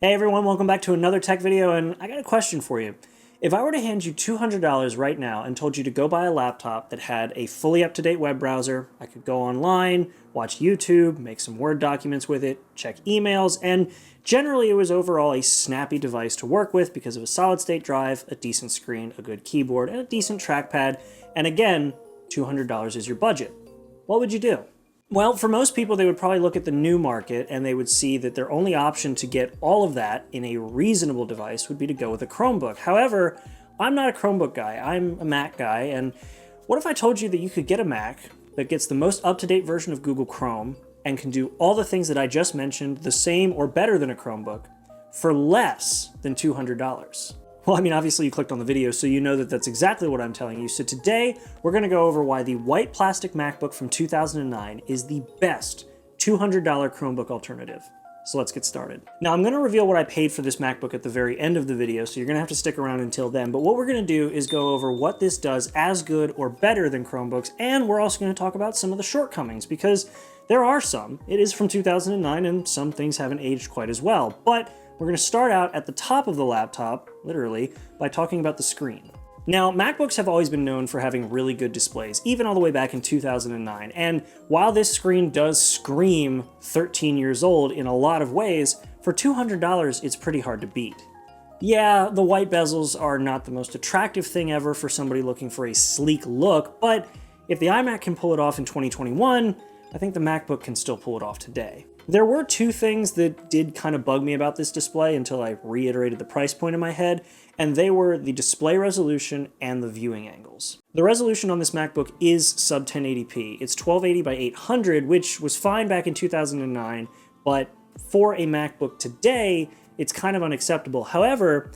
Hey everyone, welcome back to another tech video, and I got a question for you. If I were to hand you $200 right now and told you to go buy a laptop that had a fully up-to-date web browser, I could go online, watch YouTube, make some Word documents with it, check emails, and generally it was overall a snappy device to work with because of a solid-state drive, a decent screen, a good keyboard, and a decent trackpad, and again, $200 is your budget. What would you do? Well, for most people, they would probably look at the new market and they would see that their only option to get all of that in a reasonable device would be to go with a Chromebook. However, I'm not a Chromebook guy, I'm a Mac guy, and what if I told you that you could get a Mac that gets the most up-to-date version of Google Chrome and can do all the things that I just mentioned the same or better than a Chromebook for less than $200? Well, I mean, obviously you clicked on the video, so you know that that's exactly what I'm telling you. So today, we're going to go over why the white plastic MacBook from 2009 is the best $200 Chromebook alternative. So let's get started. Now, I'm going to reveal what I paid for this MacBook at the very end of the video, so you're going to have to stick around until then. But what we're going to do is go over what this does as good or better than Chromebooks, and we're also going to talk about some of the shortcomings, because there are some. It is from 2009, and some things haven't aged quite as well. But we're going to start out at the top of the laptop, literally, by talking about the screen. Now, MacBooks have always been known for having really good displays, even all the way back in 2009. And while this screen does scream 13 years old in a lot of ways, for $200, it's pretty hard to beat. Yeah, the white bezels are not the most attractive thing ever for somebody looking for a sleek look, but if the iMac can pull it off in 2021, I think the MacBook can still pull it off today. There were two things that did kind of bug me about this display until I reiterated the price point in my head, and they were the display resolution and the viewing angles. The resolution on this MacBook is sub 1080p. It's 1280 by 800, which was fine back in 2009, but for a MacBook today, it's kind of unacceptable. However,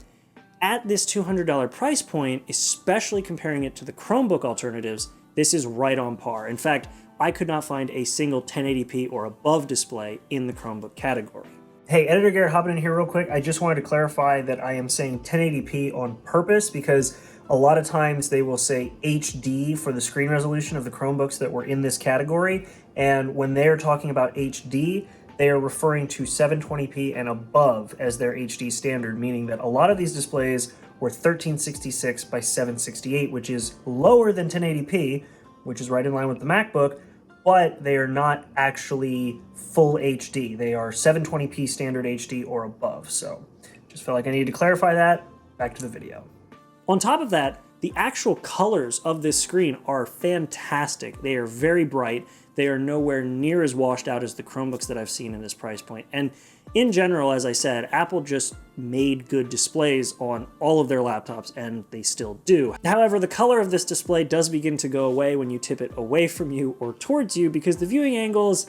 at this $200 price point, especially comparing it to the Chromebook alternatives, this is right on par. In fact, I could not find a single 1080p or above display in the Chromebook category. Hey, Editor Garrett hopping in here real quick. I just wanted to clarify that I am saying 1080p on purpose because a lot of times they will say HD for the screen resolution of the Chromebooks that were in this category. And when they're talking about HD, they are referring to 720p and above as their HD standard, meaning that a lot of these displays were 1366 by 768, which is lower than 1080p, which is right in line with the MacBook, but they are not actually full HD. They are 720p standard HD or above. So just felt like I needed to clarify that. Back to the video. On top of that, the actual colors of this screen are fantastic. They are very bright. They are nowhere near as washed out as the Chromebooks that I've seen in this price point. And in general, as I said, Apple just made good displays on all of their laptops, and they still do. However, the color of this display does begin to go away when you tip it away from you or towards you because the viewing angles,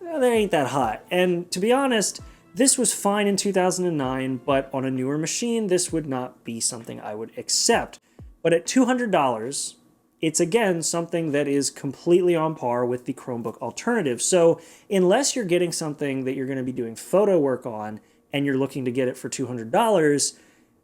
they ain't that hot. And to be honest, this was fine in 2009, but on a newer machine, this would not be something I would accept. But at $200, it's again something that is completely on par with the Chromebook alternative. So unless you're getting something that you're going to be doing photo work on and you're looking to get it for $200,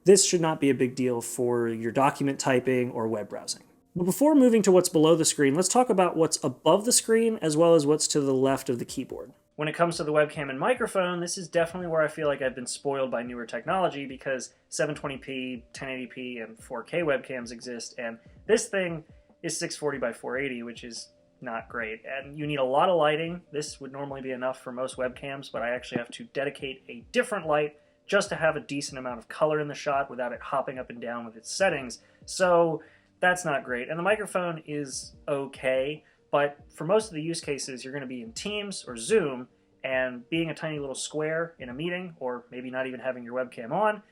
this should not be a big deal for your document typing or web browsing. But before moving to what's below the screen, let's talk about what's above the screen as well as what's to the left of the keyboard. When it comes to the webcam and microphone, this is definitely where I feel like I've been spoiled by newer technology because 720p, 1080p, and 4K webcams exist, and this thing is 640 by 480, which is not great. And you need a lot of lighting. This would normally be enough for most webcams, but I actually have to dedicate a different light just to have a decent amount of color in the shot without it hopping up and down with its settings. So that's not great. And the microphone is okay, but for most of the use cases, you're going to be in Teams or Zoom, and being a tiny little square in a meeting, or maybe not even having your webcam on,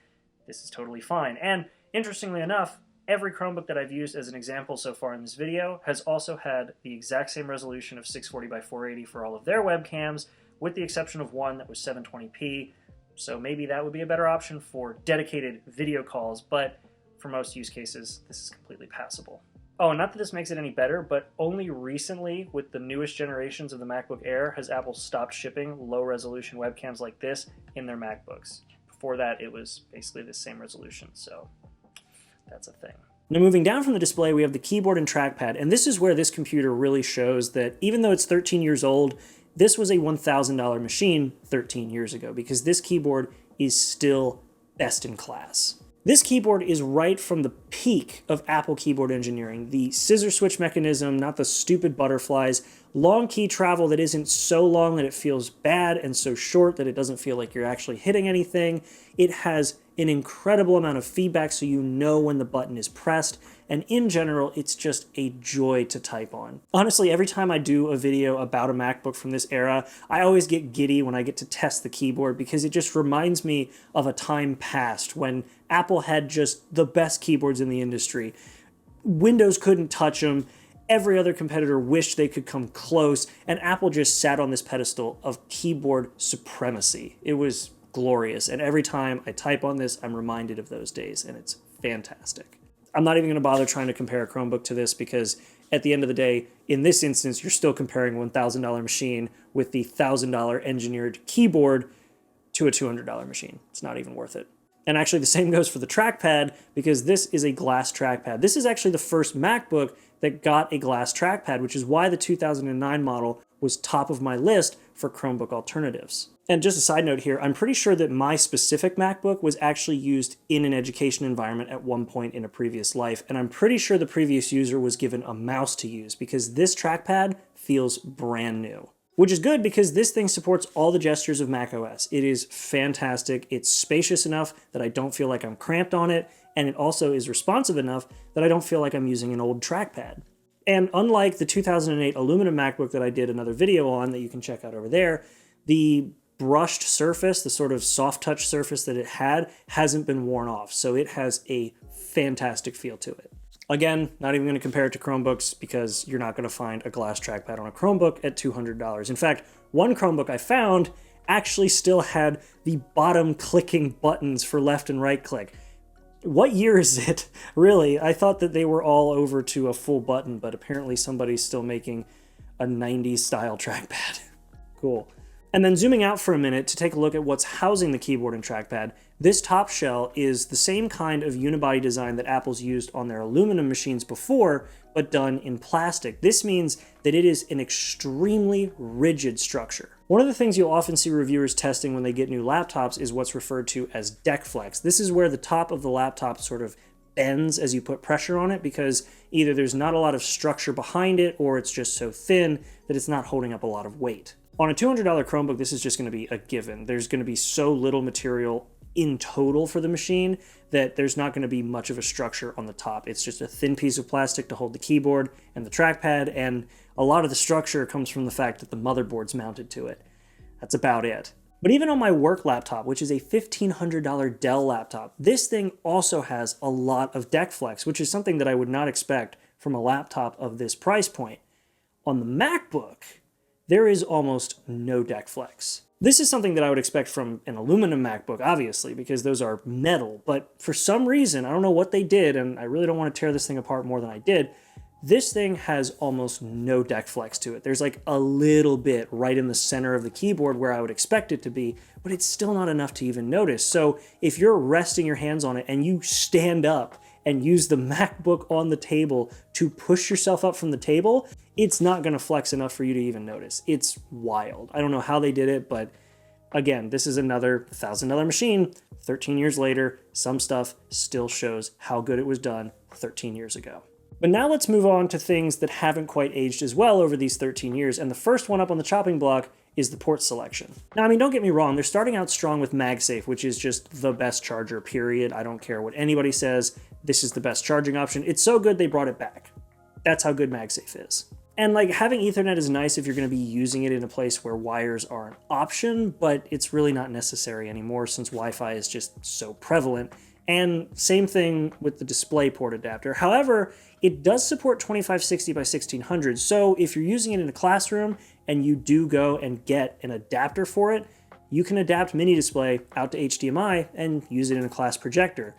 this is totally fine. And interestingly enough, every Chromebook that I've used as an example so far in this video has also had the exact same resolution of 640 by 480 for all of their webcams, with the exception of one that was 720p. So maybe that would be a better option for dedicated video calls, but for most use cases, this is completely passable. Oh, not that this makes it any better, but only recently, with the newest generations of the MacBook Air, has Apple stopped shipping low-resolution webcams like this in their MacBooks. Before that, it was basically the same resolution, so that's a thing. Now moving down from the display, we have the keyboard and trackpad, and this is where this computer really shows that even though it's 13 years old, this was a $1,000 machine 13 years ago, because this keyboard is still best in class. This keyboard is right from the peak of Apple keyboard engineering. The scissor switch mechanism, not the stupid butterflies, long key travel that isn't so long that it feels bad and so short that it doesn't feel like you're actually hitting anything. It has an incredible amount of feedback so you know when the button is pressed, and in general, it's just a joy to type on. Honestly, every time I do a video about a MacBook from this era, I always get giddy when I get to test the keyboard because it just reminds me of a time past when Apple had just the best keyboards in the industry. Windows couldn't touch them. Every other competitor wished they could come close, and Apple just sat on this pedestal of keyboard supremacy. It was glorious, and every time I type on this, I'm reminded of those days, and it's fantastic. I'm not even going to bother trying to compare a Chromebook to this because at the end of the day, in this instance, you're still comparing a $1,000 machine with the $1,000 engineered keyboard to a $200 machine. It's not even worth it. And actually the same goes for the trackpad because this is a glass trackpad. This is actually the first MacBook that got a glass trackpad, which is why the 2009 model was top of my list for Chromebook alternatives. And just a side note here, I'm pretty sure that my specific MacBook was actually used in an education environment at one point in a previous life, and I'm pretty sure the previous user was given a mouse to use because this trackpad feels brand new. Which is good because this thing supports all the gestures of macOS. It is fantastic. It's spacious enough that I don't feel like I'm cramped on it, and it also is responsive enough that I don't feel like I'm using an old trackpad. And unlike the 2008 aluminum MacBook that I did another video on that you can check out over there, the brushed surface, the sort of soft touch surface that it had, hasn't been worn off. So it has a fantastic feel to it. Again, not even going to compare it to Chromebooks because you're not going to find a glass trackpad on a Chromebook at $200. In fact, one Chromebook I found actually still had the bottom clicking buttons for left and right click. What year is it? Really, I thought that they were all over to a full button, but apparently somebody's still making a 90s style trackpad. Cool. And then zooming out for a minute to take a look at what's housing the keyboard and trackpad, this top shell is the same kind of unibody design that Apple's used on their aluminum machines before, but done in plastic. This means that it is an extremely rigid structure. One of the things you'll often see reviewers testing when they get new laptops is what's referred to as deck flex. This is where the top of the laptop sort of bends as you put pressure on it because either there's not a lot of structure behind it or it's just so thin that it's not holding up a lot of weight. On a $200 Chromebook, this is just going to be a given. There's going to be so little material in total for the machine that there's not going to be much of a structure on the top. It's just a thin piece of plastic to hold the keyboard and the trackpad, and a lot of the structure comes from the fact that the motherboard's mounted to it. That's about it. But even on my work laptop, which is a $1,500 Dell laptop, this thing also has a lot of deck flex, which is something that I would not expect from a laptop of this price point. On the MacBook, there is almost no deck flex. This is something that I would expect from an aluminum MacBook, obviously, because those are metal, but for some reason, I don't know what they did, and I really don't want to tear this thing apart more than I did, this thing has almost no deck flex to it. There's like a little bit right in the center of the keyboard where I would expect it to be, but it's still not enough to even notice. So if you're resting your hands on it and you stand up and use the MacBook on the table to push yourself up from the table, it's not going to flex enough for you to even notice. It's wild. I don't know how they did it, but again, this is another $1,000 machine. 13 years later, some stuff still shows how good it was done 13 years ago. But now let's move on to things that haven't quite aged as well over these 13 years, and the first one up on the chopping block is the port selection. Now, I mean, don't get me wrong, they're starting out strong with MagSafe, which is just the best charger, period. I don't care what anybody says, this is the best charging option. It's so good they brought it back. That's how good MagSafe is. And like having Ethernet is nice if you're going to be using it in a place where wires are an option, but it's really not necessary anymore since Wi-Fi is just so prevalent. And same thing with the DisplayPort adapter. However, it does support 2560 by 1600, so if you're using it in a classroom and you do go and get an adapter for it, you can adapt mini display out to HDMI and use it in a class projector.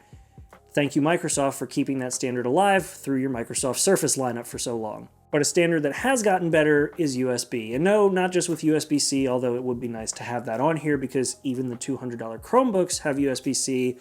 Thank you, Microsoft, for keeping that standard alive through your Microsoft Surface lineup for so long. But a standard that has gotten better is USB. And no, not just with USB-C, although it would be nice to have that on here because even the $200 Chromebooks have USB-C.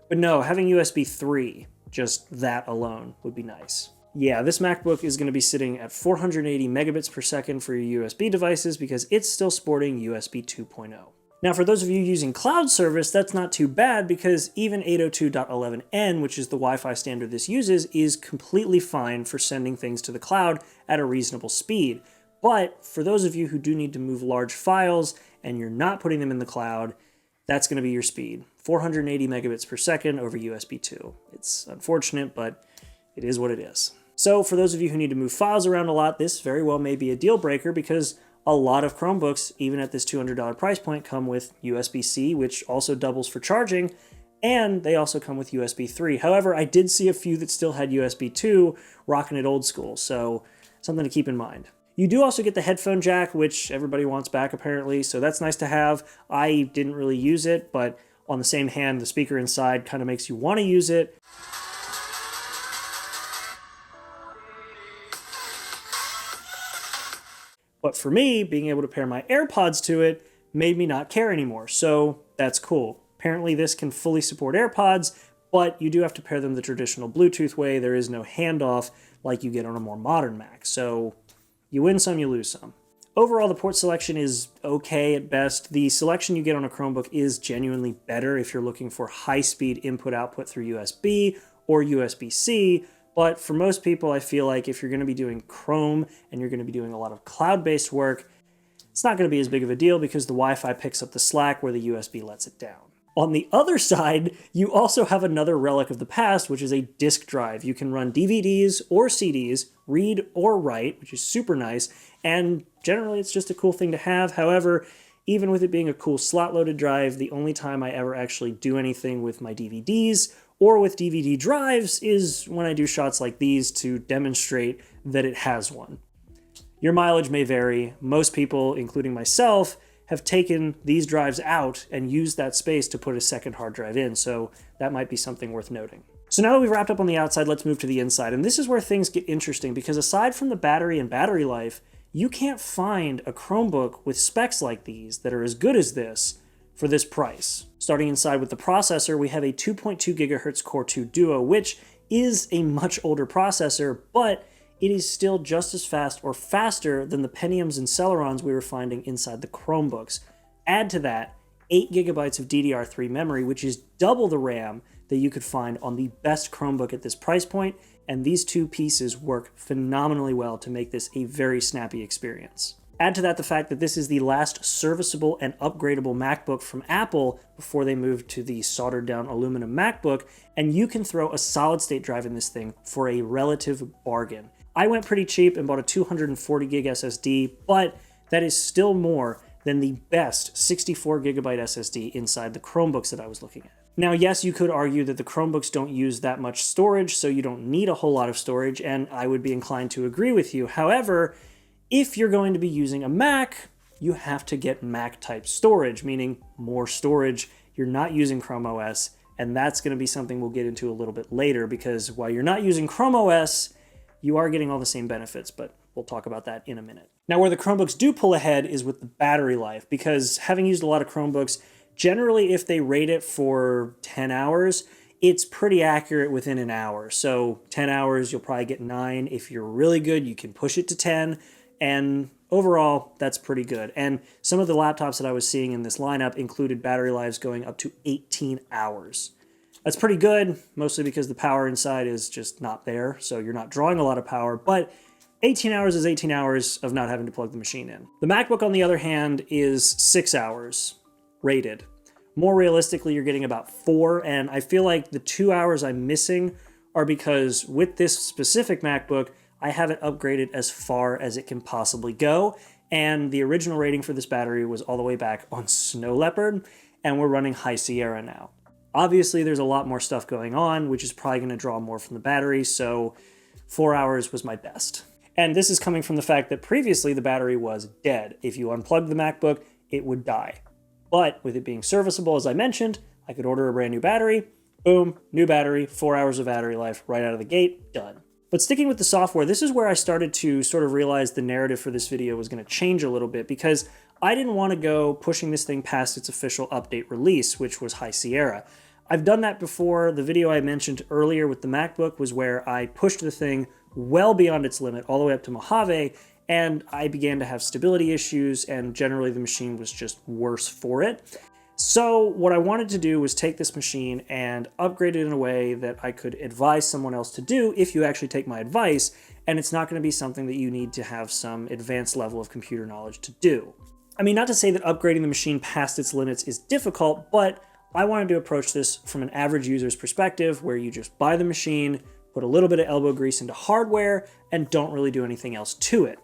But no, having USB 3, just that alone, would be nice. Yeah, this MacBook is going to be sitting at 480 megabits per second for your USB devices because it's still sporting USB 2.0. Now, for those of you using cloud service, that's not too bad because even 802.11n, which is the Wi-Fi standard this uses, is completely fine for sending things to the cloud at a reasonable speed. But for those of you who do need to move large files and you're not putting them in the cloud, that's going to be your speed. 480 megabits per second over USB 2. It's unfortunate, but it is what it is. So for those of you who need to move files around a lot, this very well may be a deal breaker because a lot of Chromebooks, even at this $200 price point, come with USB-C, which also doubles for charging, and they also come with USB 3. However, I did see a few that still had USB 2, rocking it old school, so something to keep in mind. You do also get the headphone jack, which everybody wants back apparently, so that's nice to have. I didn't really use it, but on the same hand, the speaker inside kind of makes you want to use it. But for me, being able to pair my AirPods to it made me not care anymore, so that's cool. Apparently this can fully support AirPods, but you do have to pair them the traditional Bluetooth way. There is no handoff like you get on a more modern Mac, so you win some, you lose some. Overall, the port selection is okay at best. The selection you get on a Chromebook is genuinely better if you're looking for high-speed input-output through USB or USB-C, but for most people, I feel like if you're going to be doing Chrome and you're going to be doing a lot of cloud-based work, it's not going to be as big of a deal because the Wi-Fi picks up the slack where the USB lets it down. On the other side, you also have another relic of the past, which is a disk drive. You can run DVDs or CDs, read or write, which is super nice, and generally it's just a cool thing to have. However, even with it being a cool slot-loaded drive, the only time I ever actually do anything with my DVDs or with DVD drives is when I do shots like these to demonstrate that it has one. Your mileage may vary. Most people, including myself, have taken these drives out and used that space to put a second hard drive in, so that might be something worth noting. So now that we've wrapped up on the outside, let's move to the inside, and this is where things get interesting because aside from the battery and battery life, you can't find a Chromebook with specs like these that are as good as this for this price. Starting inside with the processor, we have a 2.2 gigahertz Core 2 Duo, which is a much older processor, but it is still just as fast or faster than the Pentiums and Celerons we were finding inside the Chromebooks. Add to that 8 gigabytes of DDR3 memory, which is double the RAM that you could find on the best Chromebook at this price point, and these two pieces work phenomenally well to make this a very snappy experience. Add to that the fact that this is the last serviceable and upgradable MacBook from Apple before they moved to the soldered down aluminum MacBook, and you can throw a solid state drive in this thing for a relative bargain. I went pretty cheap and bought a 240 gig SSD, but that is still more than the best 64 gigabyte SSD inside the Chromebooks that I was looking at. Now, yes, you could argue that the Chromebooks don't use that much storage, so you don't need a whole lot of storage, and I would be inclined to agree with you. However, if you're going to be using a Mac, you have to get Mac-type storage, meaning more storage. You're not using Chrome OS, and that's going to be something we'll get into a little bit later, because while you're not using Chrome OS, you are getting all the same benefits, but we'll talk about that in a minute. Now, where the Chromebooks do pull ahead is with the battery life, because having used a lot of Chromebooks, generally if they rate it for 10 hours, it's pretty accurate within an hour. So 10 hours, you'll probably get 9. If you're really good, you can push it to 10. And overall, that's pretty good. And some of the laptops that I was seeing in this lineup included battery lives going up to 18 hours. That's pretty good, mostly because the power inside is just not there, so you're not drawing a lot of power, but 18 hours is 18 hours of not having to plug the machine in. The MacBook, on the other hand, is 6 hours rated. More realistically, you're getting about 4, and I feel like the 2 hours I'm missing are because with this specific MacBook, I have it upgraded as far as it can possibly go, and the original rating for this battery was all the way back on Snow Leopard, and we're running High Sierra now. Obviously, there's a lot more stuff going on, which is probably going to draw more from the battery, so 4 hours was my best. And this is coming from the fact that previously the battery was dead. If you unplugged the MacBook, it would die. But with it being serviceable, as I mentioned, I could order a brand new battery, boom, new battery, 4 hours of battery life right out of the gate, done. But sticking with the software, this is where I started to sort of realize the narrative for this video was going to change a little bit, because I didn't want to go pushing this thing past its official update release, which was High Sierra. I've done that before. The video I mentioned earlier with the MacBook was where I pushed the thing well beyond its limit, all the way up to Mojave, and I began to have stability issues, and generally the machine was just worse for it. So what I wanted to do was take this machine and upgrade it in a way that I could advise someone else to do if you actually take my advice, and it's not going to be something that you need to have some advanced level of computer knowledge to do. I mean, not to say that upgrading the machine past its limits is difficult, but I wanted to approach this from an average user's perspective, where you just buy the machine, put a little bit of elbow grease into hardware, and don't really do anything else to it.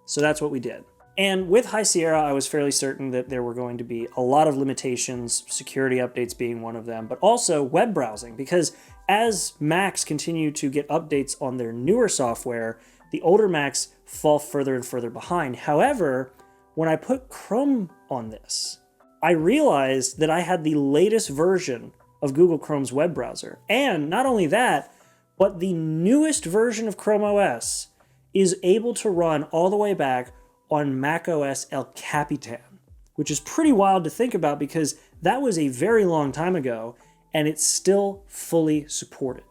So that's what we did. And with High Sierra, I was fairly certain that there were going to be a lot of limitations, security updates being one of them, but also web browsing, because as Macs continue to get updates on their newer software, the older Macs fall further and further behind. However, when I put Chrome on this, I realized that I had the latest version of Google Chrome's web browser. And not only that, but the newest version of Chrome OS is able to run all the way back on macOS El Capitan, which is pretty wild to think about because that was a very long time ago and it's still fully supported.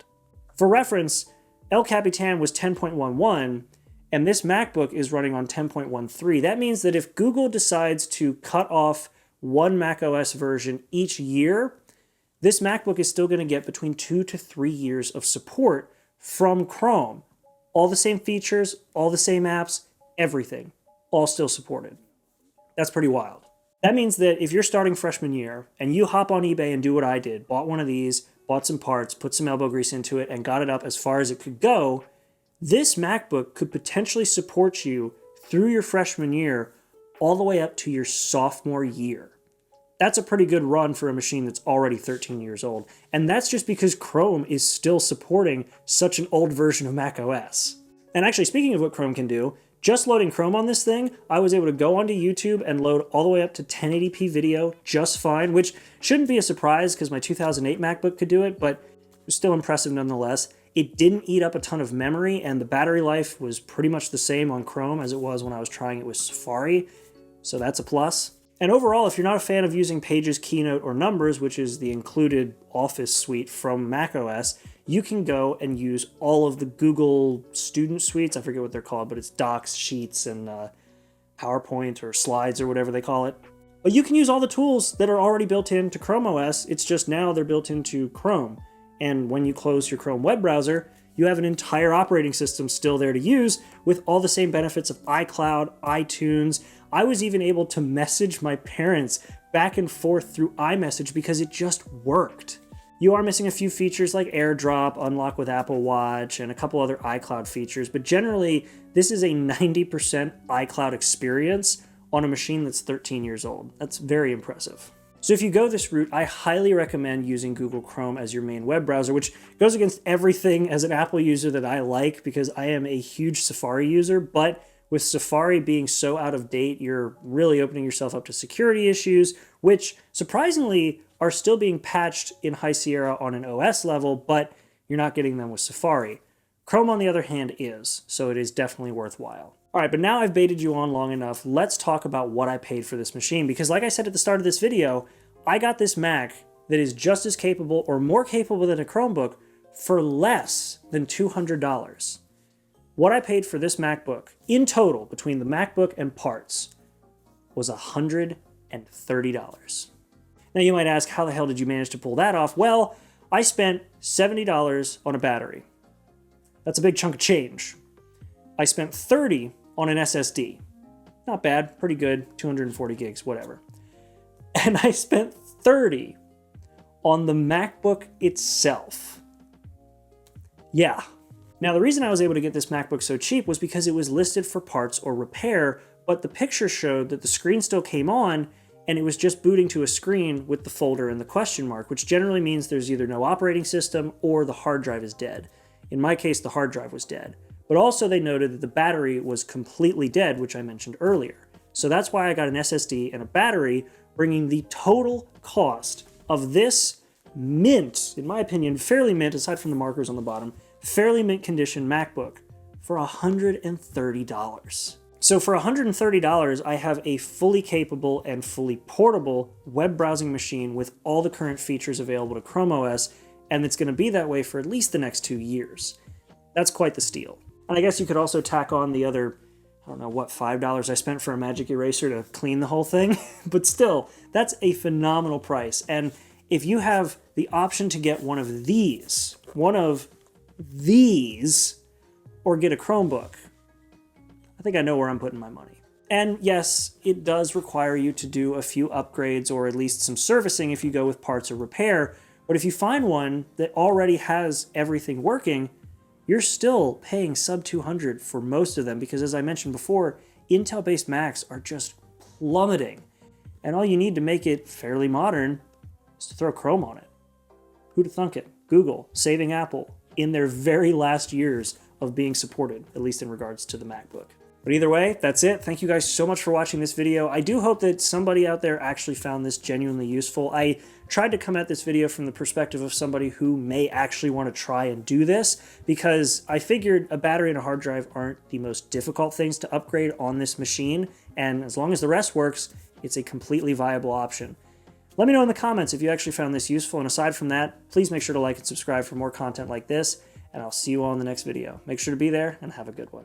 For reference, El Capitan was 10.11 and this MacBook is running on 10.13. That means that if Google decides to cut off one macOS version each year, this MacBook is still going to get between 2 to 3 years of support from Chrome. All the same features, all the same apps, everything, all still supported. That's pretty wild. That means that if you're starting freshman year and you hop on eBay and do what I did, bought one of these, bought some parts, put some elbow grease into it, and got it up as far as it could go, this MacBook could potentially support you through your freshman year all the way up to your sophomore year. That's a pretty good run for a machine that's already 13 years old. And that's just because Chrome is still supporting such an old version of macOS. And actually, speaking of what Chrome can do, just loading Chrome on this thing, I was able to go onto YouTube and load all the way up to 1080p video just fine, which shouldn't be a surprise because my 2008 MacBook could do it, but it was still impressive nonetheless. It didn't eat up a ton of memory, and the battery life was pretty much the same on Chrome as it was when I was trying it with Safari, so that's a plus. And overall, if you're not a fan of using Pages, Keynote, or Numbers, which is the included Office suite from macOS, you can go and use all of the Google student suites. I forget what they're called, but it's Docs, Sheets, and PowerPoint or Slides or whatever they call it. But you can use all the tools that are already built into Chrome OS. It's just now they're built into Chrome. And when you close your Chrome web browser, you have an entire operating system still there to use with all the same benefits of iCloud, iTunes. I was even able to message my parents back and forth through iMessage because it just worked. You are missing a few features like AirDrop, Unlock with Apple Watch, and a couple other iCloud features, but generally, this is a 90% iCloud experience on a machine that's 13 years old. That's very impressive. So if you go this route, I highly recommend using Google Chrome as your main web browser, which goes against everything as an Apple user that I like because I am a huge Safari user, but with Safari being so out of date, you're really opening yourself up to security issues, which surprisingly are still being patched in High Sierra on an OS level, but you're not getting them with Safari. Chrome, on the other hand, is, so it is definitely worthwhile. All right, but now I've baited you on long enough, let's talk about what I paid for this machine, because like I said at the start of this video, I got this Mac that is just as capable or more capable than a Chromebook for less than $200. What I paid for this MacBook in total between the MacBook and parts was $130. Now you might ask, how the hell did you manage to pull that off? Well, I spent $70 on a battery. That's a big chunk of change. I spent $30 on an SSD. Not bad, pretty good, 240 gigs, whatever. And I spent $30 on the MacBook itself. Yeah. Now, the reason I was able to get this MacBook so cheap was because it was listed for parts or repair, but the picture showed that the screen still came on and it was just booting to a screen with the folder and the question mark, which generally means there's either no operating system or the hard drive is dead. In my case, the hard drive was dead. But also they noted that the battery was completely dead, which I mentioned earlier. So that's why I got an SSD and a battery, bringing the total cost of this mint, in my opinion, fairly mint, aside from the markers on the bottom, fairly mint condition MacBook for $130. So for $130, I have a fully capable and fully portable web browsing machine with all the current features available to Chrome OS, and it's going to be that way for at least the next 2 years. That's quite the steal. And I guess you could also tack on the other I don't know what, $5 I spent for a magic eraser to clean the whole thing, but still, that's a phenomenal price. And if you have the option to get one of these, or get a Chromebook, I think I know where I'm putting my money. And yes, it does require you to do a few upgrades or at least some servicing if you go with parts or repair. But if you find one that already has everything working, you're still paying sub $200 for most of them because, as I mentioned before, Intel-based Macs are just plummeting. And all you need to make it fairly modern is to throw Chrome on it. Who'd have thunk it? Google saving Apple in their very last years of being supported, at least in regards to the MacBook. But either way, that's it. Thank you guys so much for watching this video. I do hope that somebody out there actually found this genuinely useful. I tried to come at this video from the perspective of somebody who may actually want to try and do this, because I figured a battery and a hard drive aren't the most difficult things to upgrade on this machine, and as long as the rest works, it's a completely viable option. Let me know in the comments if you actually found this useful, and aside from that, please make sure to like and subscribe for more content like this, and I'll see you all in the next video. Make sure to be there, and have a good one.